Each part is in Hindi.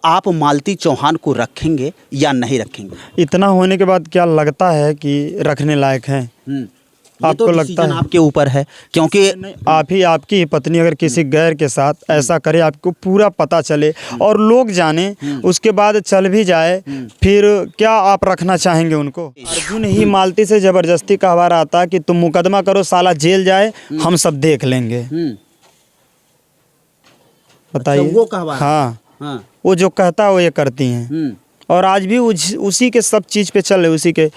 आप मालती चौहान को रखेंगे या नहीं रखेंगे? इतना होने के बाद क्या लगता है कि रखने लायक हैं? ये आपको तो लगता डिसीजन है? आपके ऊपर है, क्योंकि नहीं, आपकी ही पत्नी अगर किसी गैर के साथ ऐसा करे, आपको पूरा पता चले और लोग जाने, उसके बाद चल भी जाए, फिर क्या आप रखना चाहेंगे उनको? अर्जुन ही मालती से जबरदस्ती कहवा रहा था कि तुम मुकदमा करो, साला जेल जाए, हम सब देख लेंगे। बताइए। अच्छा, वो कहवा रहा हाँ, हाँ। वो जो कहता है वो ये करती हैं और आज भी उसी के सब चीज़ पे चल रहे, उसी के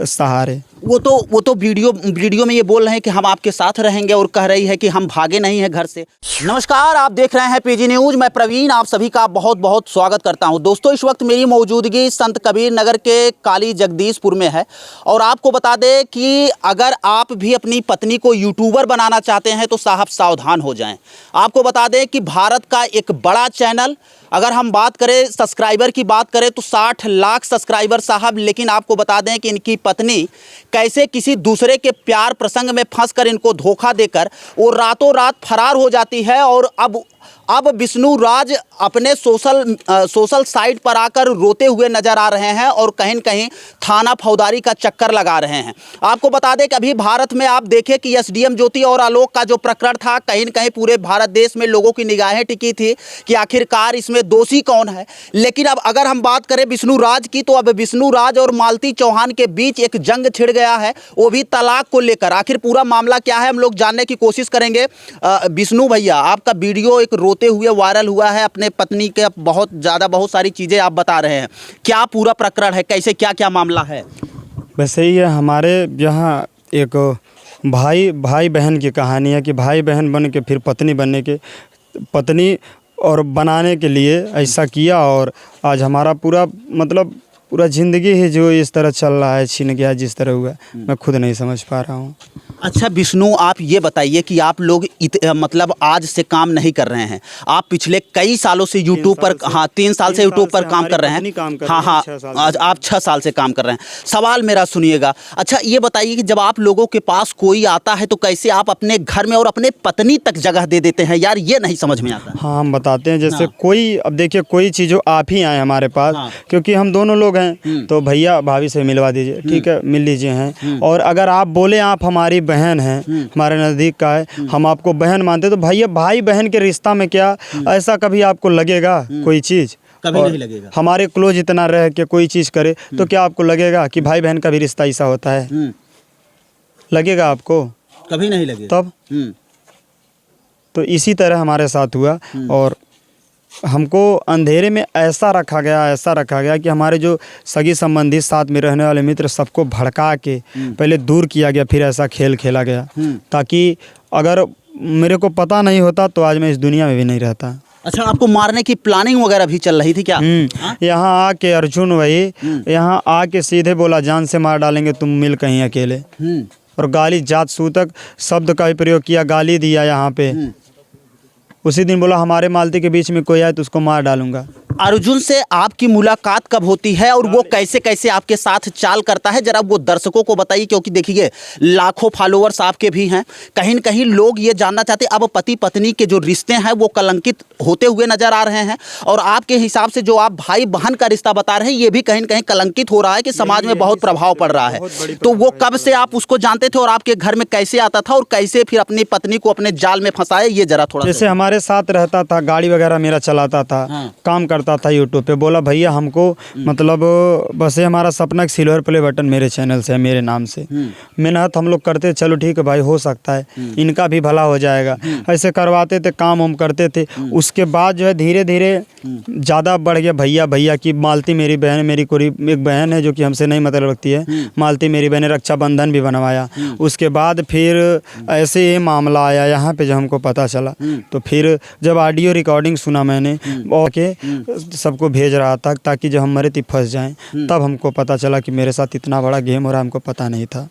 सहारे। वो तो वीडियो में ये बोल रहे हैं कि हम आपके साथ रहेंगे और कह रही है कि हम भागे नहीं हैं घर से। नमस्कार, आप देख रहे हैं पीजी न्यूज। मैं प्रवीण आप सभी का बहुत बहुत स्वागत करता हूं। दोस्तों, इस वक्त मेरी मौजूदगी संत कबीर नगर के काली जगदीशपुर में है और आपको बता दें कि अगर आप भी अपनी पत्नी को यूट्यूबर बनाना चाहते हैं तो साहब सावधान हो जाएं। आपको बता दें कि भारत का एक बड़ा चैनल, अगर हम बात करें सब्सक्राइबर की बात करें तो 60 लाख सब्सक्राइबर साहब, लेकिन आपको बता दें कि इनकी पत्नी कैसे किसी दूसरे के प्यार प्रसंग में फंसकर इनको धोखा देकर वो रातों रात फरार हो जाती है। और अब विष्णु राज अपने सोशल साइट पर आकर रोते हुए नजर आ रहे हैं और कहीं न कहीं थाना फौजदारी का चक्कर लगा रहे हैं। आपको बता दें कि अभी भारत में आप देखें कि एसडीएम ज्योति और आलोक का जो प्रकरण था, कहीं न कहीं पूरे भारत देश में लोगों की निगाहें टिकी थी कि आखिरकार इसमें दोषी कौन है। लेकिन अब अगर हम बात करें विष्णु राज की, तो अब विष्णु राज और मालती चौहान के बीच एक जंग छिड़ गया है, वो भी तलाक को लेकर। आखिर पूरा मामला क्या है, हम लोग जानने की कोशिश करेंगे। विष्णु भैया, आपका वीडियो एक रोते हुए वायरल हुआ है, अपने पत्नी के बहुत सारी चीज़ें आप बता रहे हैं। क्या पूरा प्रकरण है, कैसे क्या क्या मामला है? वैसे ही है, हमारे यहाँ एक भाई बहन की कहानी है कि भाई बहन बन के फिर पत्नी और बनाने के लिए ऐसा किया और आज हमारा पूरा ज़िंदगी ही जो इस तरह चल रहा है, छिन गया जिस तरह हुआ, मैं खुद नहीं समझ पा रहा हूँ। अच्छा विष्णु, आप ये बताइए कि आप लोग मतलब आज से काम नहीं कर रहे हैं, आप पिछले कई सालों से यूट्यूब पर, हाँ 3 साल से यूट्यूब पर काम कर रहे हैं। हाँ, आज आप 6 साल से काम कर रहे हैं। सवाल मेरा सुनिएगा। अच्छा ये बताइए कि जब आप लोगों के पास कोई आता है तो कैसे आप अपने घर में और अपने पत्नी तक जगह दे देते हैं? यार ये नहीं समझ में आता। हाँ, हम बताते हैं। जैसे कोई, अब देखिए, कोई चीज़ आप ही आए हमारे पास, क्योंकि हम दोनों लोग हैं, तो भैया भाभी से मिलवा दीजिए, ठीक है, मिल लीजिए हैं। और अगर आप बोले आप हमारी बहन हैं, हमारे नज़दीक का है, हम आपको बहन मानते, तो भैया भाई बहन के रिश्ता में क्या ऐसा कभी आपको लगेगा कोई चीज़? कभी नहीं लगेगा। हमारे क्लोज इतना रह के कोई चीज़ करे तो क्या आपको लगेगा कि भाई बहन का भी रिश्ता ऐसा होता है? लगेगा आपको? कभी नहीं लगेगा। तब तो इसी तरह हमारे साथ हुआ और हमको अंधेरे में ऐसा रखा गया कि हमारे जो सगी संबंधी, साथ में रहने वाले मित्र, सबको भड़का के पहले दूर किया गया, फिर ऐसा खेल खेला गया ताकि अगर मेरे को पता नहीं होता तो आज मैं इस दुनिया में भी नहीं रहता। अच्छा, आपको मारने की प्लानिंग वगैरह भी चल रही थी क्या? यहाँ आके अर्जुन वही यहाँ आके सीधे बोला, जान से मार डालेंगे, तुम मिल कहीं अकेले। और गाली, जात सूतक शब्द का भी प्रयोग किया, गाली दिया यहाँ पे। उसी दिन बोला हमारे मालती के बीच में कोई आए तो उसको मार डालूंगा। अर्जुन से आपकी मुलाकात कब होती है और वो कैसे कैसे आपके साथ चाल करता है, जरा वो दर्शकों को बताइए, क्योंकि देखिए लाखों फॉलोअर्स आपके भी हैं। कहीं न कहीं लोग ये जानना चाहते हैं, अब पति पत्नी के जो रिश्ते हैं वो कलंकित होते हुए नजर आ रहे हैं और आपके हिसाब से जो आप भाई बहन का रिश्ता बता रहे हैं ये भी कहीं न कहीं कलंकित हो रहा है कि समाज में बहुत प्रभाव पड़ रहा है। तो वो कब से आप उसको जानते थे और आपके घर में कैसे आता था और कैसे फिर अपनी पत्नी को अपने जाल में फंसाया, ये जरा थोड़ा। जैसे हमारे साथ रहता था, गाड़ी वगैरह मेरा चलाता था, काम करता था यूट्यूब पे, बोला भैया हमको मतलब बस ये हमारा सपना सिल्वर प्ले बटन मेरे चैनल से है, मेरे नाम से मेहनत हम लोग करते, चलो ठीक है भाई, हो सकता है इनका भी भला हो जाएगा, ऐसे करवाते थे, काम हम करते थे। उसके बाद जो है धीरे धीरे ज़्यादा बढ़ गया भैया की। मालती मेरी बहन, मेरी कोई एक बहन है जो कि हमसे नहीं मतलब रखती है, मालती मेरी बहन, रक्षाबंधन भी बनवाया। उसके बाद फिर ऐसे ये मामला आया यहाँ पे, जब हमको पता चला तो फिर जब ऑडियो रिकॉर्डिंग सुना मैंने और के सबको भेज रहा था ताकि जब हम मरे तो फंस जाएं, तब हमको पता चला कि मेरे साथ इतना बड़ा गेम हो रहा है, हमको पता नहीं था।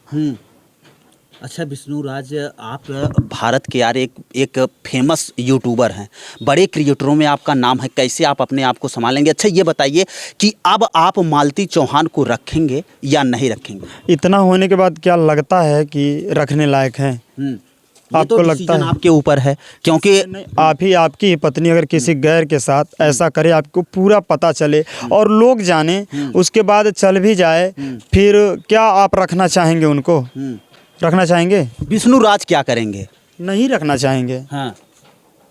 अच्छा विष्णु राज, आप भारत के यार एक फेमस यूट्यूबर हैं, बड़े क्रिएटरों में आपका नाम है, कैसे आप अपने आप को संभालेंगे? अच्छा ये बताइए कि अब आप मालती चौहान को रखेंगे या नहीं रखेंगे? इतना होने के बाद क्या लगता है कि रखने लायक हैं? आपको लगता डिसीजन है आपके ऊपर है, क्योंकि आप ही आपकी ही पत्नी अगर किसी गैर के साथ ऐसा करे, आपको पूरा पता चले और लोग जाने, उसके बाद चल भी जाए, फिर क्या आप रखना चाहेंगे उनको? रखना चाहेंगे? विष्णु राज क्या करेंगे? नहीं रखना चाहेंगे। हाँ।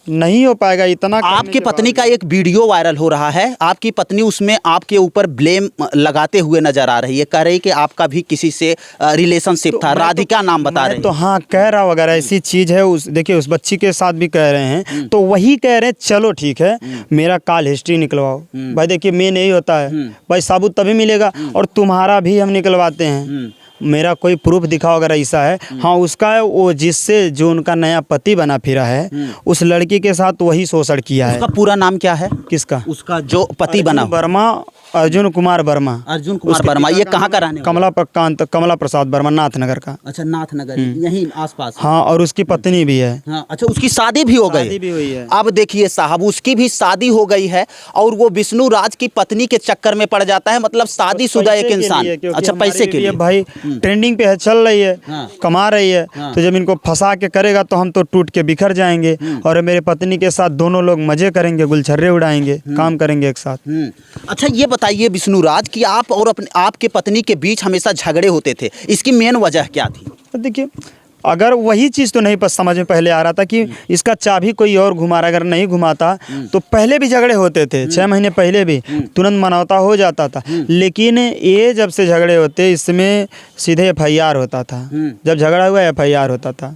नहीं हो पाएगा इतना करने आपकी के पत्नी बाद का एक वीडियो वायरल हो रहा है, आपकी पत्नी उसमें आपके ऊपर ब्लेम लगाते हुए नजर आ रही है, कह रही कि आपका भी किसी से रिलेशनशिप था, राधिका नाम बता रही तो हाँ कह रहा वगैरह ऐसी चीज़ है। उस देखिए उस बच्ची के साथ भी कह रहे हैं, तो वही कह रहे हैं चलो ठीक है मेरा कॉल हिस्ट्री निकलवाओ। भाई देखिए मेन यही होता है भाई, साबुत तभी मिलेगा, और तुम्हारा भी हम निकलवाते हैं। मेरा कोई प्रूफ दिखाओ अगर ऐसा है। हाँ उसका है, वो जिससे जो उनका नया पति बना फिरा है उस लड़की के साथ वही शोषण किया है। उसका पूरा नाम क्या है? किसका? उसका जो पति बना हुआ। वर्मा, अर्जुन कुमार वर्मा। अर्जुन कुमार वर्मा, ये कहाँ का रहने वाला? कमला प्रसाद वर्मा, नाथनगर का। अच्छा, नाथनगर यहीं आसपास। हाँ, और उसकी पत्नी भी है। हाँ, अच्छा, उसकी शादी भी हो गई? शादी भी हुई है। अब देखिए साहब, उसकी भी शादी हो गई है और वो विष्णु राज की पत्नी के चक्कर में पड़ जाता है, मतलब शादीशुदा एक इंसान। अच्छा, पैसे के लिए भाई ट्रेंडिंग पे है, चल रही है, हाँ। कमा रही है, तो जब इनको फंसा के करेगा तो हम तो टूट के बिखर जाएंगे, और मेरे पत्नी के साथ दोनों लोग मजे करेंगे, गुलछर्रे उड़ाएंगे, काम करेंगे एक साथ। अच्छा, ये बताइए विष्णु राज कि आप और आपके पत्नी के बीच हमेशा झगड़े होते थे, इसकी मेन वजह क्या थी? तो देखिए अगर वही चीज़ तो नहीं समझ में पहले आ रहा था कि इसका चाबी कोई और घुमा रहा, अगर नहीं घुमाता तो पहले भी झगड़े होते थे, 6 महीने पहले भी तुरंत मनौता हो जाता था। लेकिन ये जब से झगड़े होते इसमें सीधे FIR होता था, जब झगड़ा हुआ FIR होता था।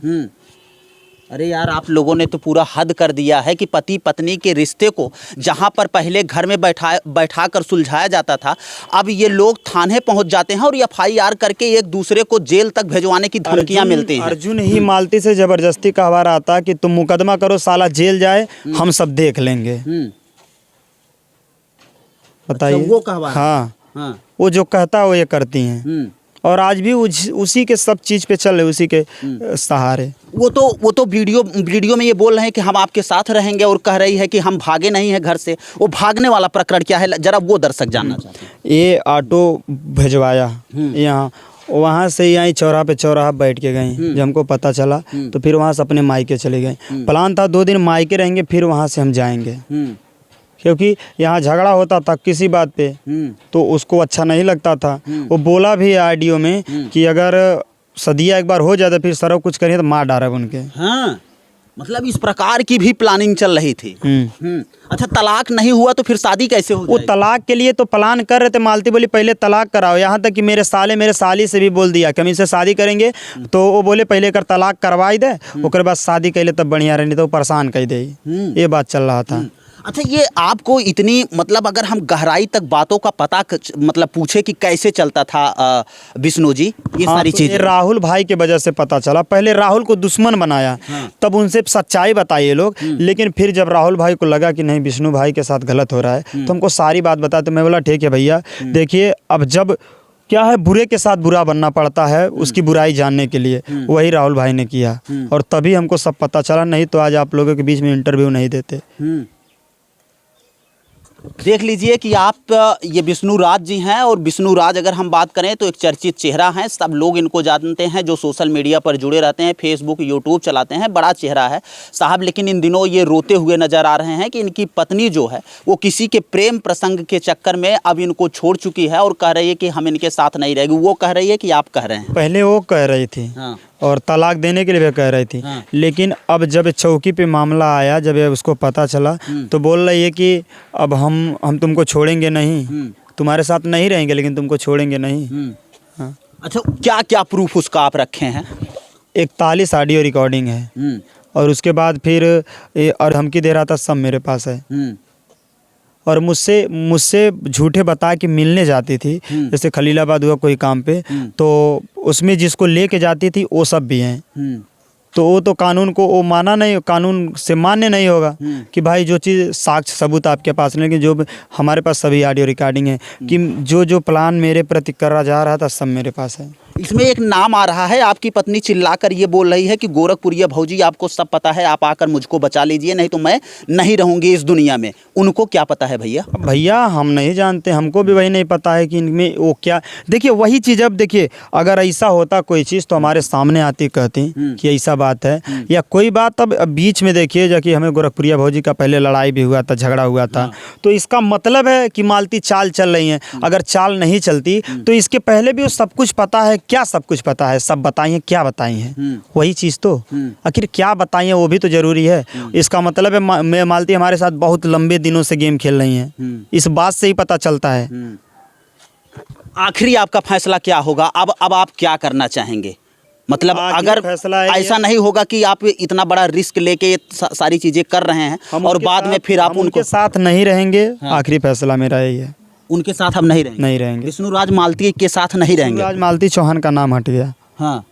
अरे यार, आप लोगों ने तो पूरा हद कर दिया है कि पति पत्नी के रिश्ते को जहां पर पहले घर में बैठा कर सुलझाया जाता था, अब ये लोग थाने पहुंच जाते हैं और FIR करके एक दूसरे को जेल तक भेजवाने की धमकियां मिलती हैं। अर्जुन ही मालती से जबरदस्ती कहवा रहा था कि तुम मुकदमा करो, साला जेल जाए, हम सब देख लेंगे। बताइए। अच्छा, वो कहवा रहा? हाँ, वो जो कहता है वो ये करती हैं, और आज भी उसी के सब चीज़ पे चल रहे, उसी के सहारे। वो तो वीडियो में ये बोल रहे हैं कि हम आपके साथ रहेंगे और कह रही है कि हम भागे नहीं हैं घर से। वो भागने वाला प्रकरण क्या है, जरा वो दर्शक जानना चाहते हैं। ये ऑटो भिजवाया यहाँ, वहाँ से यहाँ चौराहा बैठ के गए। जब हमको पता चला तो फिर वहाँ से अपने मायके चले गए। प्लान था 2 दिन मायके रहेंगे, फिर वहाँ से हम जाएंगे, क्योंकि यहाँ झगड़ा होता था किसी बात पे, तो उसको अच्छा नहीं लगता था। वो बोला भी है ऑडियो में कि अगर सदिया एक बार हो जाए तो फिर सरव कुछ करिए तो मार डाले उनके। हाँ, मतलब इस प्रकार की भी प्लानिंग चल रही थी। अच्छा, तलाक नहीं हुआ तो फिर शादी कैसे हो वो जाएगी? तलाक के लिए तो प्लान कर रहे थे। मालती बोली पहले तलाक कराओ, यहाँ तक कि मेरे साली से भी बोल दिया कि हम इनसे शादी करेंगे, तो वो बोले पहले कर तलाक करवाई दे, उसके बाद शादी कर ले तब बढ़िया रहे, नहीं तो परेशान कर दे। ये बात चल रहा था। अच्छा, ये आपको इतनी, मतलब अगर हम गहराई तक बातों का पता मतलब पूछे कि कैसे चलता था विष्णु जी ये सारी तो चीजें? राहुल भाई के वजह से पता चला। पहले राहुल को दुश्मन बनाया, तब उनसे सच्चाई बताई ये लोग। लेकिन फिर जब राहुल भाई को लगा कि नहीं विष्णु भाई के साथ गलत हो रहा है, तो हमको सारी बात बताते। तो मैं बोला ठीक है भैया, देखिए अब जब क्या है, बुरे के साथ बुरा बनना पड़ता है उसकी बुराई जानने के लिए, वही राहुल भाई ने किया, और तभी हमको सब पता चला। नहीं तो आज आप लोगों के बीच में इंटरव्यू नहीं देते। देख लीजिए कि आप ये विष्णु राज जी हैं, और विष्णु राज अगर हम बात करें तो एक चर्चित चेहरा है, सब लोग इनको जानते हैं, जो सोशल मीडिया पर जुड़े रहते हैं, फेसबुक यूट्यूब चलाते हैं, बड़ा चेहरा है साहब। लेकिन इन दिनों ये रोते हुए नज़र आ रहे हैं कि इनकी पत्नी जो है वो किसी के प्रेम प्रसंग के चक्कर में अब इनको छोड़ चुकी है और कह रही है कि हम इनके साथ नहीं रहेगी। वो कह रही है कि आप कह रहे हैं। पहले वो कह रही थी, हाँ। और तलाक देने के लिए भी कह रही थी। लेकिन अब जब चौकी पे मामला आया, जब उसको पता चला, तो बोल रही है कि अब हम तुमको छोड़ेंगे नहीं, तुम्हारे साथ नहीं रहेंगे, लेकिन तुमको छोड़ेंगे नहीं। हाँ। अच्छा, क्या क्या प्रूफ उसका आप रखे हैं? 41 ऑडियो रिकॉर्डिंग है, और उसके बाद फिर और धमकी दे रहा था, सब मेरे पास है। और मुझसे झूठे बता के मिलने जाती थी, जैसे खलीलाबाद हुआ कोई काम पे, तो उसमें जिसको लेके जाती थी वो सब भी हैं। तो वो तो कानून को वो माना नहीं, कानून से मान्य नहीं होगा कि भाई जो चीज़ साक्ष्य सबूत आपके पास नहीं, लेकिन जो हमारे पास सभी ऑडियो रिकॉर्डिंग है कि जो प्लान मेरे प्रति करा जा रहा था सब मेरे पास है। इसमें एक नाम आ रहा है, आपकी पत्नी चिल्लाकर ये बोल रही है कि गोरखपुरिया भौजी आपको सब पता है, आप आकर मुझको बचा लीजिए, नहीं तो मैं नहीं रहूंगी इस दुनिया में। उनको क्या पता है भैया? भैया हम नहीं जानते, हमको भी वही नहीं पता है कि इनमें वो क्या। देखिए वही चीज़, अब देखिए अगर ऐसा होता कोई चीज़ तो हमारे सामने आती, कहती कि ऐसा बात है या कोई बात। अब बीच में देखिए जाकि हमें गोरखपुरिया भौजी का पहले लड़ाई भी हुआ था, झगड़ा हुआ था, तो इसका मतलब है कि मालती चाल चल रही हैं। अगर चाल नहीं चलती तो इसके पहले भी वो सब कुछ पता है। क्या सब कुछ पता है? सब बताई हैं, क्या बताई हैं? वही चीज़ तो आखिर क्या बताई हैं वो भी तो जरूरी है। इसका मतलब है मालती हमारे साथ बहुत लंबे दिनों से गेम खेल रही हैं, इस बात से ही पता चलता है। आखिरी आपका फैसला क्या होगा? अब आप क्या करना चाहेंगे? मतलब अगर फैसला है ऐसा नहीं होगा कि आप इतना बड़ा रिस्क लेके ये सारी चीजें कर रहे हैं और बाद में फिर आप उनके साथ नहीं रहेंगे, आखिरी फैसला मेरा यही है। उनके साथ हम नहीं रहेंगे। विष्णुराज मालती के साथ नहीं रहेंगे। विष्णुराज मालती चौहान का नाम हट गया। हाँ,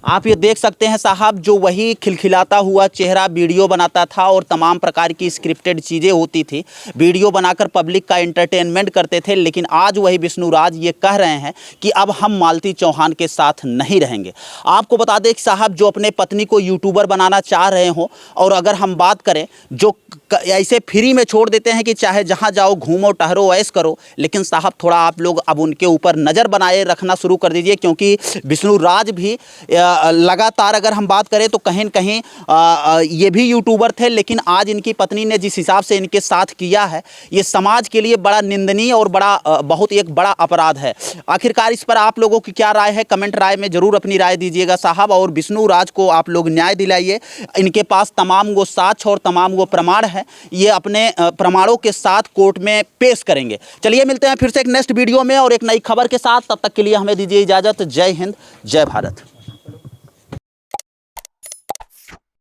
आप ये देख सकते हैं साहब, जो वही खिलखिलाता हुआ चेहरा वीडियो बनाता था और तमाम प्रकार की स्क्रिप्टेड चीज़ें होती थी, वीडियो बनाकर पब्लिक का एंटरटेनमेंट करते थे, लेकिन आज वही विष्णुराज ये कह रहे हैं कि अब हम मालती चौहान के साथ नहीं रहेंगे। आपको बता दें कि साहब, जो अपने पत्नी को यूट्यूबर बनाना चाह रहे हो, और अगर हम बात करें जो ऐसे फ्री में छोड़ देते हैं कि चाहे जहाँ जाओ घूमो टहरो ऐश करो, लेकिन साहब थोड़ा आप लोग अब उनके ऊपर नज़र बनाए रखना शुरू कर दीजिए, क्योंकि विष्णुराज भी लगातार अगर हम बात करें तो कहीं न कहीं ये भी यूट्यूबर थे, लेकिन आज इनकी पत्नी ने जिस हिसाब से इनके साथ किया है, ये समाज के लिए बड़ा निंदनीय और बड़ा बहुत एक बड़ा अपराध है। आखिरकार इस पर आप लोगों की क्या राय है? कमेंट राय में ज़रूर अपनी राय दीजिएगा साहब, और विष्णुराज को आप लोग न्याय दिलाइए। इनके पास तमाम वो साक्ष्य और तमाम वो प्रमाण है, ये अपने प्रमाणों के साथ कोर्ट में पेश करेंगे। चलिए मिलते हैं फिर से एक नेक्स्ट वीडियो में और एक नई खबर के साथ। तब तक के लिए हमें दीजिए इजाज़त। जय हिंद, जय भारत।